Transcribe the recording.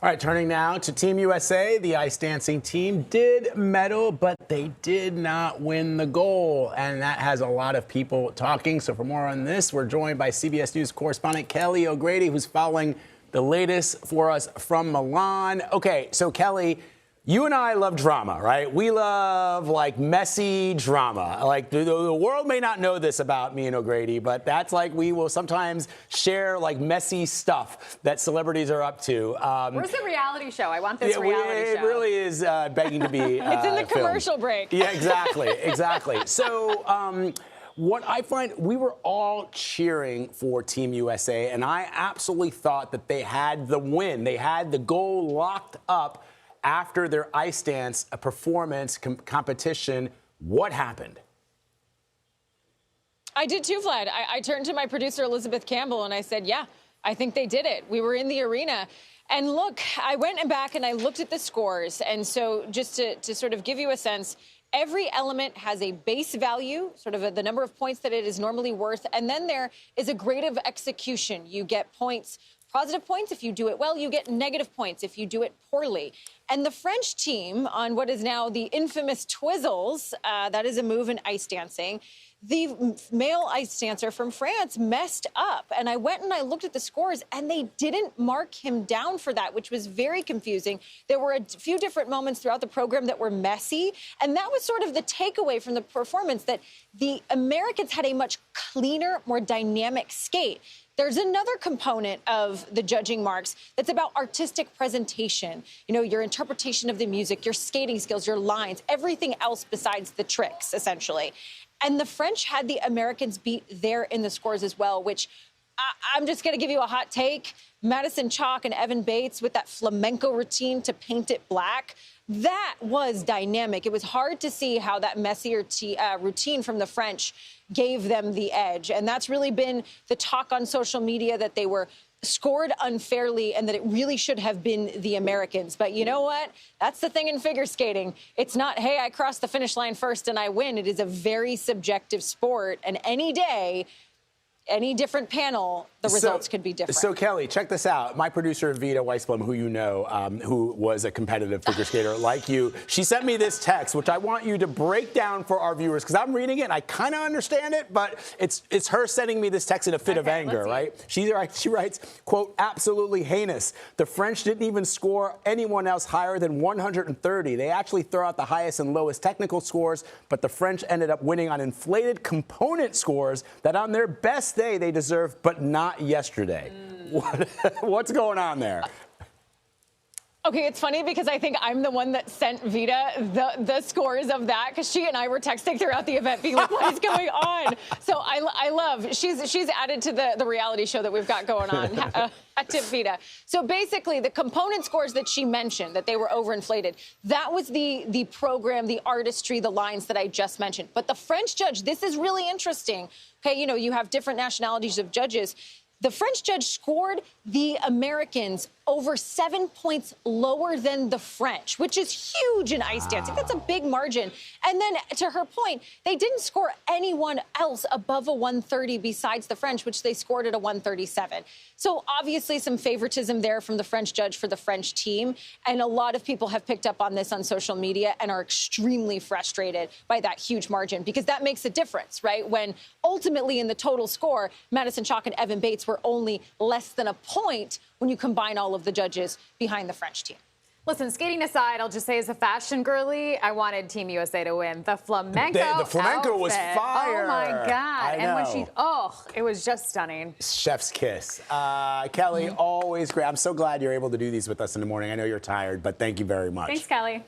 All right, turning now to Team USA. The ice dancing team did medal, but they did not win the gold. And that has a lot of people talking. So for more on this, we're joined by CBS News correspondent Kelly O'Grady, who's following the latest for us from Milan. Okay, so Kelly, you and I love drama, right? We love, like, messy drama. Like, the world may not know this about me and O'Grady, but that's like we will sometimes share, like, messy stuff that celebrities are up to. Where's the reality show? I want this reality show. It really is begging to be It's in the commercial filmed. break. Yeah, exactly, exactly. So what I find, we were all cheering for Team USA, and I absolutely thought that they had the win. They had the goal locked up after their ice dance performance competition. What happened? I did too, Vlad. I turned to my producer, Elizabeth Campbell, and I said, yeah, I think they did it. We were in the arena. And look, I went back and I looked at the scores. And so just to sort of give you a sense, every element has a base value, sort of the number of points that it is normally worth. And then there is a grade of execution. You get points, positive points if you do it well. You get negative points if you do it poorly. And the French team, on what is now the infamous Twizzles, that is a move in ice dancing, the male ice dancer from France messed up. And I went and I looked at the scores, and they didn't mark him down for that, which was very confusing. There were a few different moments throughout the program that were messy. And that was sort of the takeaway from the performance, that the Americans had a much cleaner, more dynamic skate. There's another component of the judging marks that's about artistic presentation. You know, your interpretation of the music, your skating skills, your lines, everything else besides the tricks, essentially. And the French had the Americans beat there in the scores as well, which I'm just going to give you a hot take. Madison, Chock, and Evan Bates with that flamenco routine to paint it black. That was dynamic. It was hard to see how that messier routine from the French gave them the edge. And that's really been the talk on social media, that they were scored unfairly and that it really should have been the Americans. But you know what? That's the thing in figure skating. It's not, hey, I crossed the finish line first and I win. It is a very subjective sport. And any day, any different panel, the results could be different. So, Kelly, check this out. My producer, Vita Weisblum, who you know, who was a competitive figure skater like you, she sent me this text, which I want you to break down for our viewers, because I'm reading it and I kind of understand it, but it's her sending me this text in a fit of anger, right? She writes, quote, absolutely heinous. The French didn't even score anyone else higher than 130. They actually throw out the highest and lowest technical scores, but the French ended up winning on inflated component scores that on their best day they deserve, but not yesterday. What's going on there? Okay, it's funny because I think I'm the one that sent Vita the scores of that, because she and I were texting throughout the event being like, what is going on? So I love, she's added to the reality show that we've got going on, tip Vita. So basically the component scores that she mentioned, that they were overinflated, that was the program, the artistry, the lines that I just mentioned. But the French judge, this is really interesting. Okay, you know, you have different nationalities of judges. The French judge scored the Americans over 7 points lower than the French, which is huge in ice dancing. That's a big margin. And then, to her point, they didn't score anyone else above a 130 besides the French, which they scored at a 137. So obviously some favoritism there from the French judge for the French team. And a lot of people have picked up on this on social media and are extremely frustrated by that huge margin, because that makes a difference, right? When ultimately in the total score, Madison, Chock, and Evan Bates were only less than a point when you combine all of the judges behind the French team. Listen, skating aside, I'll just say as a fashion girly, I wanted Team USA to win. The flamenco The flamenco outfit. was fire. Oh, my God. And when it was just stunning. Chef's kiss. Kelly, always great. I'm so glad you're able to do these with us in the morning. I know you're tired, but thank you very much. Thanks, Kelly.